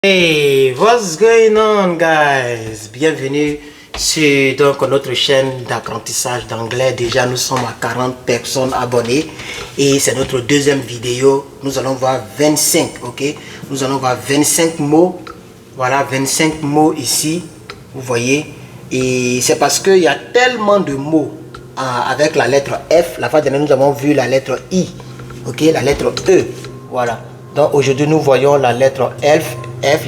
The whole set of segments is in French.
Hey, what's going on, guys? Bienvenue sur notre chaîne d'apprentissage d'anglais. Déjà, nous sommes à 40 personnes abonnées et c'est notre deuxième vidéo. Nous allons voir 25, ok? Nous allons voir 25 mots. Voilà, 25 mots ici, vous voyez. Et c'est parce qu'il y a tellement de mots avec la lettre F. La fois dernière, nous avons vu la lettre I, ok? La lettre E, voilà. Donc aujourd'hui, nous voyons la lettre F.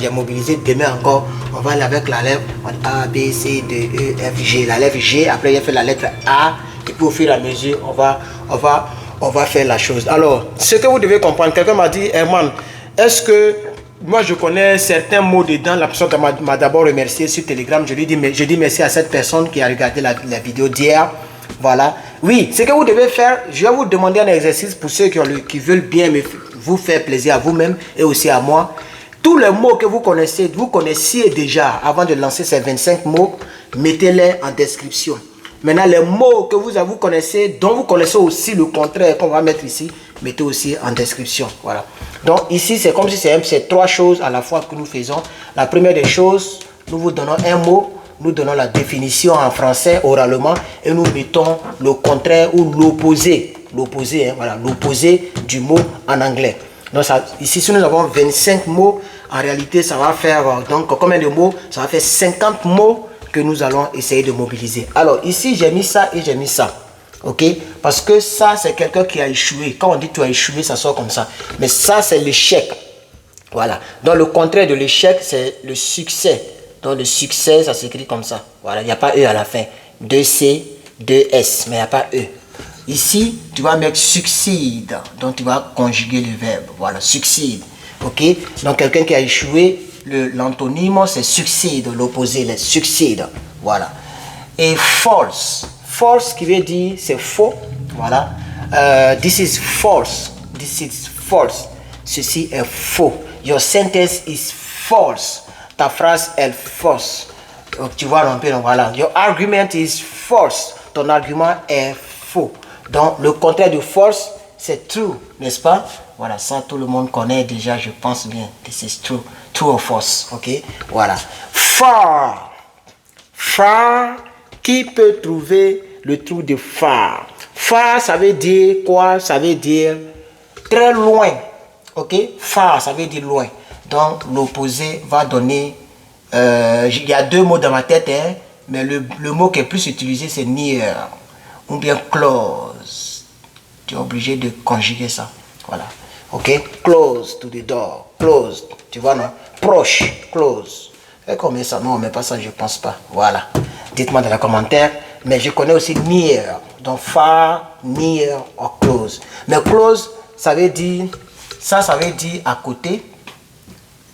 J'ai mobilisé. Demain encore, on va aller avec la lettre A, B, C, D, E, F, G. La lettre G. Après, il a fait la lettre A. Et puis au fur et à mesure, on va faire la chose. Alors, ce que vous devez comprendre, quelqu'un m'a dit, Herman, est-ce que moi je connais certains mots dedans? La personne m'a d'abord remercié sur Telegram. Je dis merci à cette personne qui a regardé la vidéo d'hier. Voilà. Oui, ce que vous devez faire, je vais vous demander un exercice pour ceux qui veulent bien vous faire plaisir à vous-même et aussi à moi. Tous les mots que vous connaissiez déjà avant de lancer ces 25 mots, mettez-les en description. Maintenant, les mots que vous connaissez, dont vous connaissez aussi le contraire qu'on va mettre ici, mettez aussi en description. Voilà. Donc ici, c'est comme si c'est trois choses à la fois que nous faisons. La première des choses, nous vous donnons un mot, nous donnons la définition en français oralement et nous mettons le contraire ou l'opposé. L'opposé, hein, voilà, l'opposé du mot en anglais. Donc ça, ici, si nous avons 25 mots, en réalité, ça va faire, donc combien de mots? Ça va faire 50 mots que nous allons essayer de mobiliser. Alors ici, j'ai mis ça et j'ai mis ça. Ok? Parce que ça, c'est quelqu'un qui a échoué. Quand on dit tu as échoué, ça sort comme ça. Mais ça, c'est l'échec. Voilà. Donc le contraire de l'échec, c'est le succès. Donc le succès, ça s'écrit comme ça. Voilà, il n'y a pas E à la fin. 2C, 2S, mais il n'y a pas E. Ici, tu vas mettre succède. Donc tu vas conjuguer le verbe. Voilà, succède. Ok? Donc quelqu'un qui a échoué, l'antonyme, c'est succède. L'opposé, le succède. Voilà. Et false. False qui veut dire c'est faux. Voilà. This is false. This is false. Ceci est faux. Your sentence is false. Ta phrase est fausse. Donc, tu vois un peu, donc voilà. Your argument is false. Ton argument est faux. Donc, le contraire de false, c'est true, n'est-ce pas? Voilà, ça, tout le monde connaît déjà, je pense bien. This is true. True or false, ok? Voilà. Far. Far, qui peut trouver le trou de far? Far, ça veut dire quoi? Ça veut dire très loin, ok? Far, ça veut dire loin. Donc, l'opposé va donner... il y a deux mots dans ma tête, hein, mais le mot qui est plus utilisé, c'est near ou bien close. Tu es obligé de conjuguer ça. Voilà. Ok? Close to the door. Close. Tu vois, non? Proche. Close. Et combien ça? Non, mais pas ça, je pense pas. Voilà. Dites-moi dans les commentaires. Mais je connais aussi near. Donc, far, near or close. Mais close, ça veut dire... Ça veut dire à côté.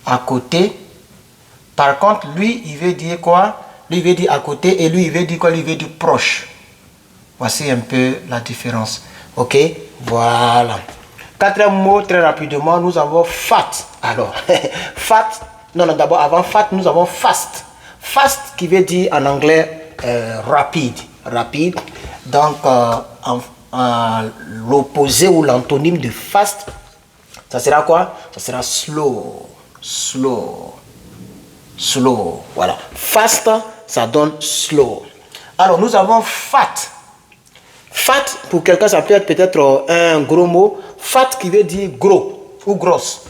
À côté. Par contre, lui, il veut dire quoi? Lui, il veut dire à côté et lui, il veut dire quoi? Lui, il veut dire proche. Voici un peu la différence. Ok? Voilà. Quatrième mot, très rapidement, nous avons fat. Alors, fat, non, d'abord, avant fat, nous avons fast. Fast qui veut dire en anglais rapide. Rapide. Donc, l'opposé ou l'antonyme de fast, ça sera quoi? Ça sera slow. Slow. Slow, voilà. Fast, ça donne slow. Alors, nous avons fat. Fat, pour quelqu'un, ça peut être peut-être un gros mot. Fat qui veut dire gros ou grosse.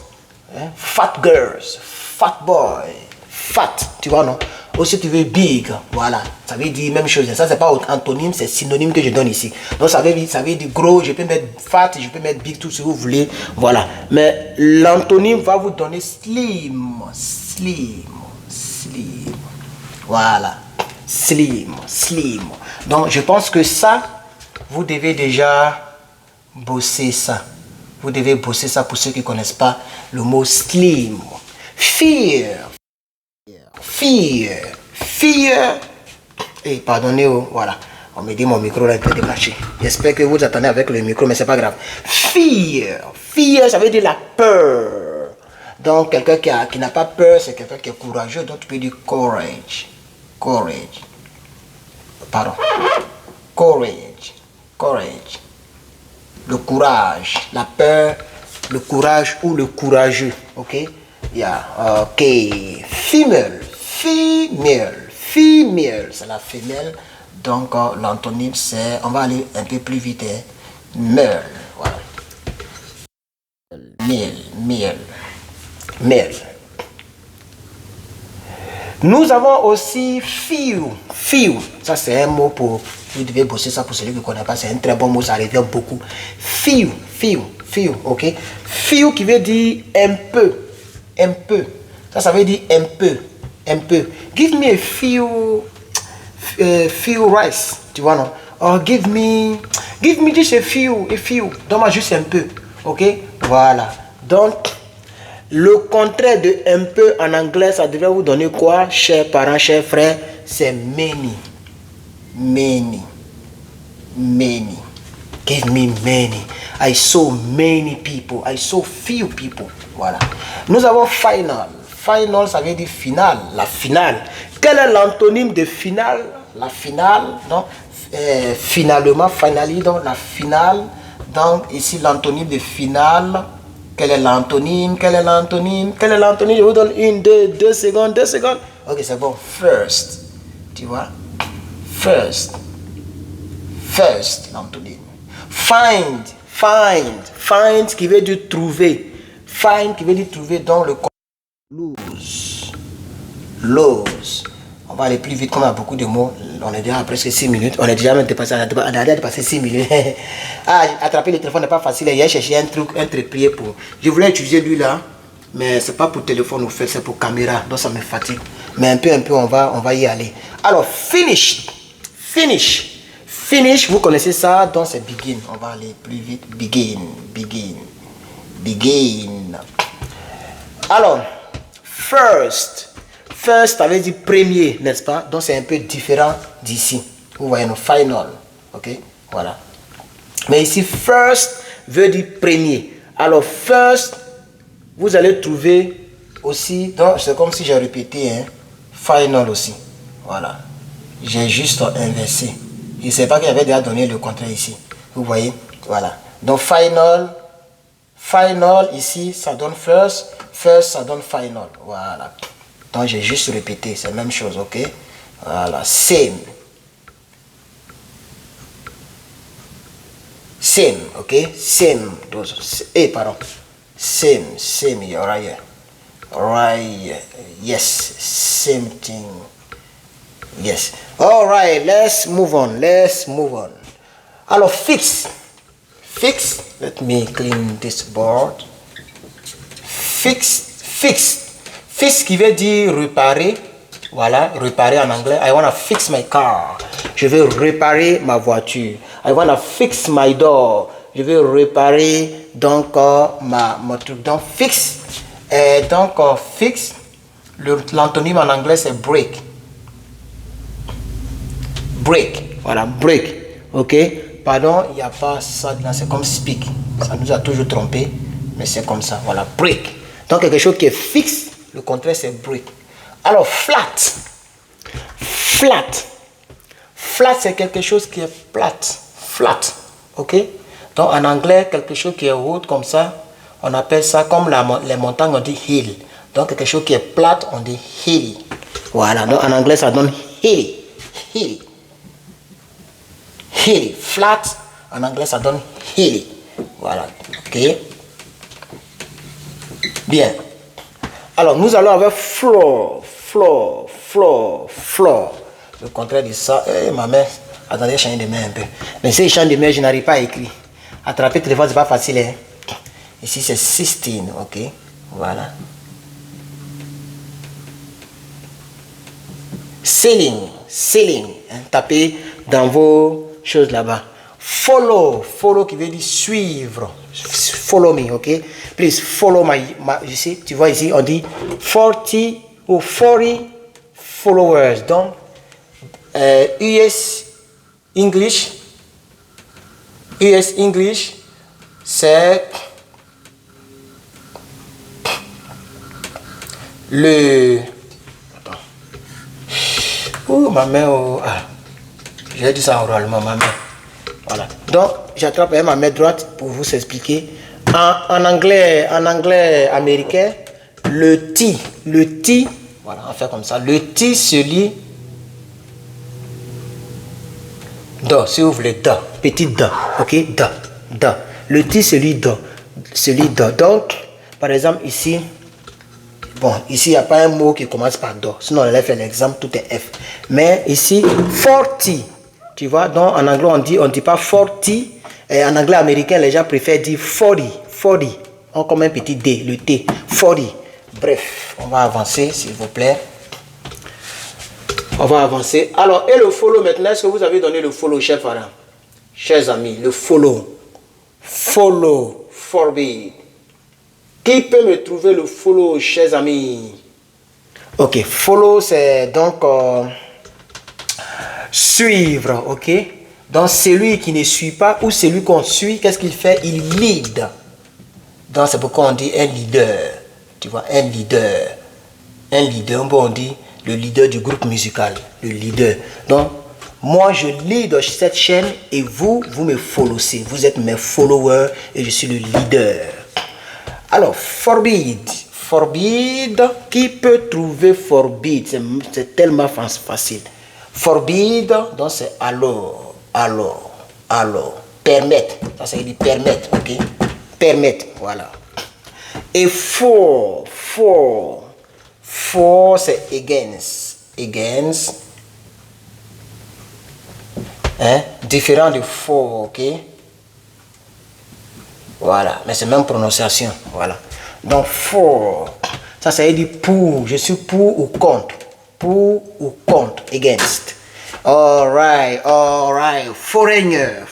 Hein? Fat girls, fat boy, fat, tu vois, non? Aussi, tu veux big, voilà. Ça veut dire même chose. Ça, c'est pas antonyme, c'est synonyme que je donne ici. Donc, ça veut dire gros. Je peux mettre fat, je peux mettre big, tout ce que vous voulez. Voilà. Mais l'antonyme va vous donner slim, slim. Slim. Voilà. Slim. Slim. Donc, je pense que ça, vous devez déjà bosser ça. Vous devez bosser ça pour ceux qui ne connaissent pas le mot slim. Fear. Fear. Fear. Et pardonnez, voilà. On me dit mon micro là, il peut démarcher. J'espère que vous attendez avec le micro, mais c'est pas grave. Fear. Fear, ça veut dire la peur. Donc, quelqu'un qui n'a pas peur, c'est quelqu'un qui est courageux. Donc, tu peux dire courage. Courage. Pardon. Courage. Courage. Le courage. La peur, le courage ou le courageux. Ok? Yeah, ok. Female. Female. Female. C'est la femelle. Donc, l'antonyme, c'est... On va aller un peu plus vite. Hein. Male. Voilà. Male. Male. Male. Nous avons aussi few. Few. Ça, c'est un mot pour... Vous devez bosser ça pour celui qui ne connaît pas. C'est un très bon mot. Ça revient beaucoup. Few. Few. Few. Ok. Few qui veut dire un peu. Un peu. Ça veut dire un peu. Un peu. Give me a few rice. Tu vois, non? Or give me just a few. Donne-moi juste un peu. Ok? Voilà. Donc, le contraire de un peu en anglais, ça devrait vous donner quoi, chers parents, chers frères? C'est many. Many. Many. Give me many. I saw many people. I saw few people. Voilà. Nous avons final. Final, ça veut dire finale. La finale. Quel est l'antonyme de finale? La finale. Donc, finalement, finally, donc la finale. Donc, ici, l'antonyme de finale. Quel est l'antonyme? Quel est l'antonyme? Quel est l'antonyme? Je vous donne 1, 2 secondes, 2 secondes. Ok, c'est bon. First. Tu vois? First. First, l'antonyme. Find. Find. Find qui veut dire trouver. Find qui veut dire trouver dans le... Lose. Lose. On va aller plus vite comme on a beaucoup de mots. On est déjà à presque 6 minutes. On est déjà même dépassé. On a déjà dépassé 6 minutes. Ah, attraper le téléphone n'est pas facile. Il y a cherché un truc prier pour. Je voulais utiliser lui là. Mais c'est pas pour téléphone ou faire, c'est pour caméra. Donc ça me fatigue. Mais un peu, on va y aller. Alors, finish. Finish. Finish, vous connaissez ça. Donc c'est begin. On va aller plus vite. Begin. Begin. Begin. Alors, first. First, ça veut dire premier, n'est-ce pas? Donc, c'est un peu différent d'ici. Vous voyez, nos final. Ok? Voilà. Mais ici, first veut dire premier. Alors, first, vous allez trouver aussi, donc c'est comme si j'ai répété, hein, final aussi. Voilà. J'ai juste inversé. Je ne sais pas qu'il avait déjà donné le contraire ici. Vous voyez? Voilà. Donc, final. Final, ici, ça donne first. First, ça donne final. Voilà. Donc, j'ai juste répété. C'est la même chose, ok? Voilà. Same. Same, ok? Same. Pardon. Same. You're right. Right. Yes. Same thing. Yes. All right. Let's move on. Alors, fix. Fix. Let me clean this board. Fix. Fix qui veut dire réparer. Voilà, réparer en anglais. I want to fix my car. Je veux réparer ma voiture. I want to fix my door. Je veux réparer donc mon truc. Donc fix. Fix. L'antonyme en anglais c'est break. Break. Voilà, break. Ok. Pardon, il n'y a pas ça là. C'est comme speak. Ça nous a toujours trompé. Mais c'est comme ça. Voilà, break. Donc quelque chose qui est fixe. Le contraire, c'est break. Alors, flat. Flat. Flat, c'est quelque chose qui est plate. Flat. OK? Donc, en anglais, quelque chose qui est haut comme ça, on appelle ça comme les montagnes, on dit hill. Donc, quelque chose qui est plate, on dit hilly. Voilà. Donc, en anglais, ça donne hilly. Hilly. Hilly. Flat, en anglais, ça donne hilly. Voilà. OK? Bien. Alors, nous allons avec floor. Le contraire de ça. Ma mère, attendez, je change de main un peu. Mais si je change de main, je n'arrive pas à écrire. Attraper le téléphone, c'est pas facile. Hein? Ici, c'est 16. Ok. Voilà. Ceiling. Hein? Tapez dans vos choses là-bas. Follow qui veut dire suivre. Follow me, ok? Please follow my you see, tu vois ici, on dit 40 ou 40 followers. Donc, US English, c'est le... Oh, ma main, j'ai dit ça oralement, ma main. Voilà. Donc, j'attrape ma main droite pour vous expliquer. En anglais américain, Le ti, voilà, on fait comme ça. Le ti se lit do, si vous voulez, do, petit do, ok, do, do. Le ti se lit do, Donc, par exemple, ici, bon, ici, il n'y a pas un mot qui commence par do. Sinon, on allait faire l'exemple, tout est F. Mais ici, 40, tu vois, donc en anglais, on dit pas 40. Et en anglais américain, les gens préfèrent dire 40. On comme un petit D, le T, 40. Bref, on va avancer, s'il vous plaît. On va avancer. Alors, et le follow maintenant, est-ce que vous avez donné le follow, chers parents? Chers amis, le follow. Follow, forbid. Qui peut me trouver le follow, chers amis? Ok, follow, c'est donc suivre, ok? Donc, celui qui ne suit pas ou celui qu'on suit, qu'est-ce qu'il fait? Il lead. Donc, c'est pourquoi on dit un leader. Tu vois, un leader. Un leader, bon, on dit le leader du groupe musical. Le leader. Donc, moi, je lead cette chaîne et vous me followez. Vous êtes mes followers et je suis le leader. Alors, forbid. Forbid, qui peut trouver forbid? C'est tellement facile. Forbid, donc c'est alors. Permettre, ça c'est dit permettre, ok? Permettre, voilà. Et for c'est against. Hein? Différent de for, ok? Voilà, mais c'est même prononciation, voilà. Donc for, ça veut dire pour, je suis pour ou contre. Pour ou contre, against. Alright. Foreigner.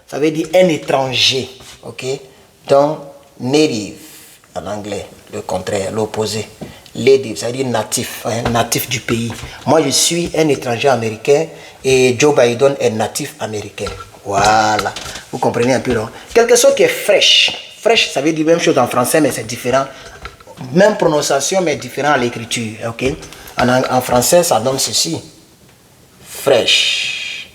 Ça veut dire un étranger. Ok? Donc, native, en anglais, le contraire, l'opposé. Native, ça veut dire natif, natif du pays. Moi, je suis un étranger américain et Joe Biden est natif américain. Voilà. Vous comprenez un peu, non? Quelque chose qui est fraîche. Fraîche, ça veut dire même chose en français, mais c'est différent. Même prononciation, mais différent à l'écriture. Ok? En français, ça donne ceci. Fresh.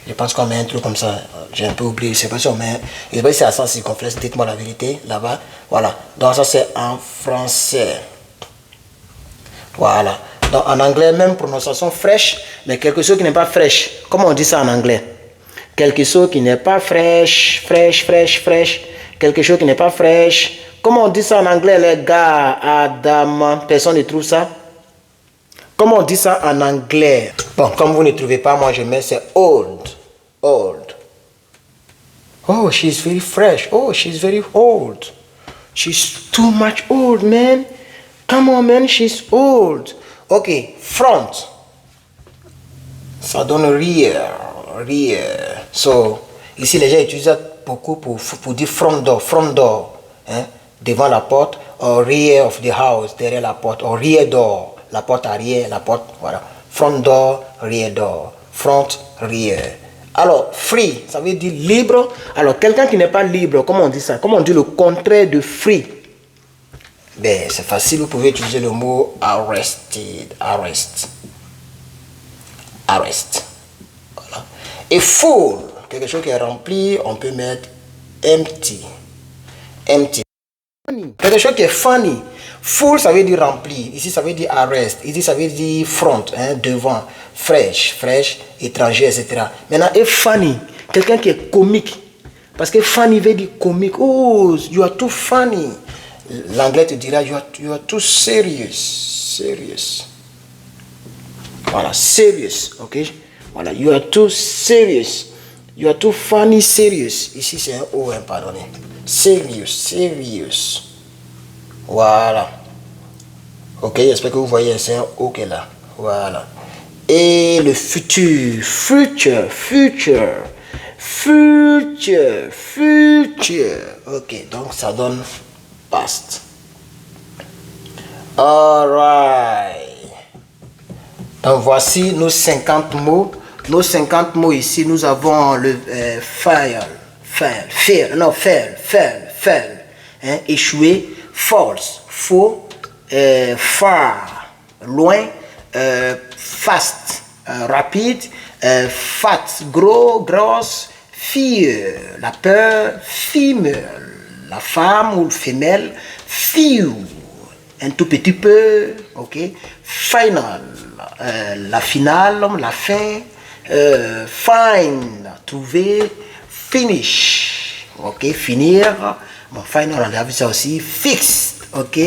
Je pense qu'on met un truc comme ça. J'ai un peu oublié. Je ne sais pas si on met. Je sais pas si c'est à sens circonflexe. Dites-moi la vérité. Là-bas. Voilà. Donc, ça, c'est en français. Voilà. Donc, en anglais, même prononciation fraîche. Mais quelque chose qui n'est pas fraîche. Comment on dit ça en anglais? Quelque chose qui n'est pas fraîche. Quelque chose qui n'est pas fraîche. Comment on dit ça en anglais, les gars? Adam, personne ne trouve ça? Comment on dit ça en anglais? Bon, comme vous ne trouvez pas, moi je mets c'est old. Oh, she's very fresh. Oh, she's very old. She's too much old, man. Come on, man, she's old. Ok, front. Ça donne rear. So, ici les gens utilisent beaucoup pour dire front door. Hein? Devant la porte, or rear of the house, derrière la porte, or rear door, la porte arrière, la porte, voilà. Front door, rear door, front, rear. Alors, free, ça veut dire libre. Alors, quelqu'un qui n'est pas libre, comment on dit ça? Comment on dit le contraire de free? Ben, c'est facile, vous pouvez utiliser le mot arrested, arrest. Voilà. Et full, quelque chose qui est rempli, on peut mettre empty. Quelque chose qui est funny. Full, ça veut dire rempli. Ici, ça veut dire arrest. Ici, ça veut dire front, hein, devant. Fresh, étranger, etc. Maintenant, et funny, quelqu'un qui est comique. Parce que funny veut dire comique. Oh, you are too funny. L'anglais te dira, you are too serious. Voilà, serious, ok? Voilà, you are too serious. You are too funny, serious. Ici, c'est un O, hein, pardonnez. Serious. Voilà. Ok, j'espère que vous voyez, c'est un O qui est là. Voilà. Et le futur. Ok, donc ça donne past. Alright. Donc voici nos 50 mots. Nos 50 mots ici, nous avons le fail. Hein, échouer. False, faux. Far, loin. Fast, rapide. Fat, gros, grosse. fear, la peur, female, la femme ou le femelle, few, un tout petit peu, ok, final, la finale, la fin, find, trouver, finish, ok, finir, bon, final, on a vu ça aussi, fixed, ok,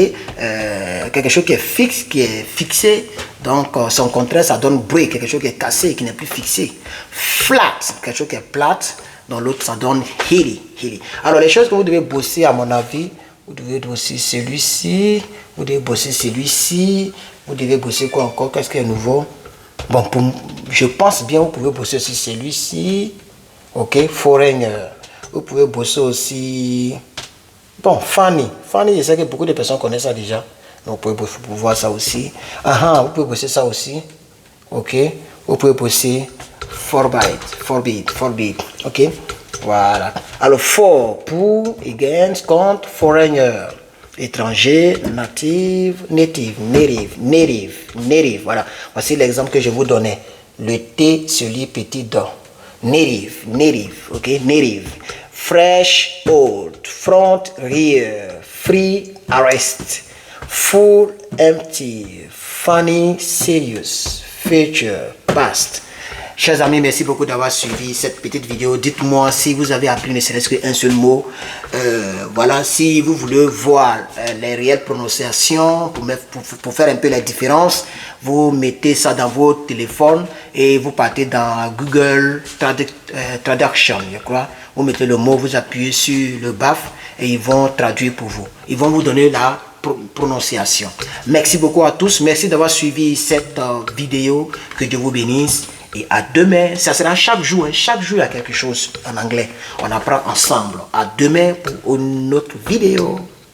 quelque chose qui est fixe, qui est fixé, donc son contraire, ça donne break, quelque chose qui est cassé, qui n'est plus fixé, flat, quelque chose qui est plate, dans l'autre, ça donne hilly, hilly. Alors, les choses que vous devez bosser, à mon avis, vous devez bosser celui-ci, vous devez bosser celui-ci, vous devez bosser quoi encore, qu'est-ce qui est nouveau? Bon, je pense bien, vous pouvez bosser aussi celui-ci, ok, foreigner, vous pouvez bosser aussi, bon, funny, je sais que beaucoup de personnes connaissent ça déjà, donc vous pouvez voir ça aussi, vous pouvez bosser ça aussi, ok, vous pouvez bosser forbid, ok, voilà. Alors, for, pour, against, contre, foreigner, étranger, native, voilà. Voici l'exemple que je vous donnais. Le T se lit petit do. Native, ok, native. Fresh, old, front, rear, free, arrest, full, empty, funny, serious, future, past. Chers amis, merci beaucoup d'avoir suivi cette petite vidéo. Dites-moi si vous avez appris ne serait-ce qu'un seul mot. Voilà, si vous voulez voir les réelles prononciations, pour faire un peu la différence, vous mettez ça dans vos téléphones et vous partez dans Google Traduction, je crois. Vous mettez le mot, vous appuyez sur le BAF et ils vont traduire pour vous. Ils vont vous donner la prononciation. Merci beaucoup à tous. Merci d'avoir suivi cette vidéo. Que Dieu vous bénisse. Et à demain, ça sera chaque jour. Chaque jour, il y a quelque chose en anglais. On apprend ensemble. À demain pour une autre vidéo.